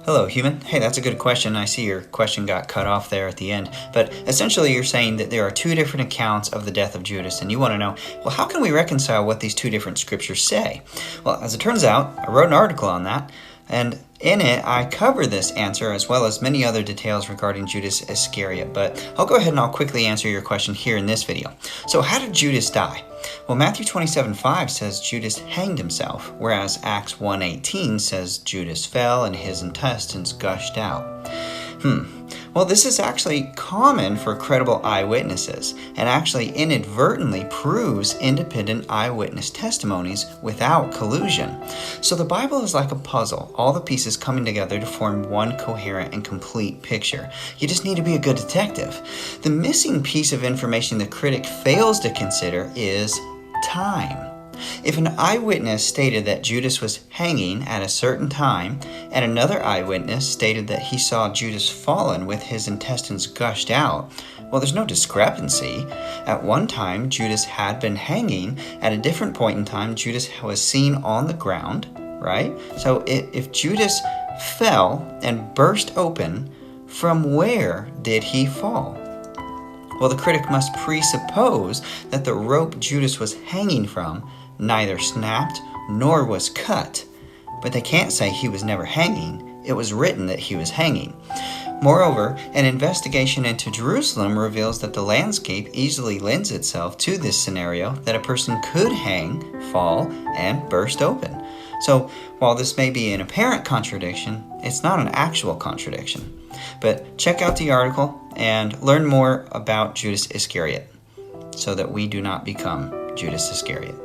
Hello, human. Hey, that's a good question. I see your question got cut off there at the end. But essentially, you're saying that there are two different accounts of the death of Judas, and you want to know, well, how can we reconcile what these two different scriptures say? Well, as it turns out, I wrote an article on that, and in it, I cover this answer as well as many other details regarding Judas Iscariot, but I'll go ahead and I'll quickly answer your question here in this video. So how did Judas die? Well, Matthew 27:5 says Judas hanged himself, whereas Acts 1:18 says Judas fell and his intestines gushed out. Well, this is actually common for credible eyewitnesses and actually inadvertently proves independent eyewitness testimonies without collusion. So the Bible is like a puzzle, all the pieces coming together to form one coherent and complete picture. You just need to be a good detective. The missing piece of information the critic fails to consider is time. If an eyewitness stated that Judas was hanging at a certain time, and another eyewitness stated that he saw Judas fallen with his intestines gushed out, well, there's no discrepancy. At one time, Judas had been hanging. At a different point in time, Judas was seen on the ground, right? So if Judas fell and burst open, from where did he fall? Well, the critic must presuppose that the rope Judas was hanging from neither snapped nor was cut. But they can't say he was never hanging. It was written that he was hanging. Moreover, an investigation into Jerusalem reveals that the landscape easily lends itself to this scenario that a person could hang, fall, and burst open. So, while this may be an apparent contradiction, it's not an actual contradiction. But check out the article and learn more about Judas Iscariot so that we do not become Judas Iscariot.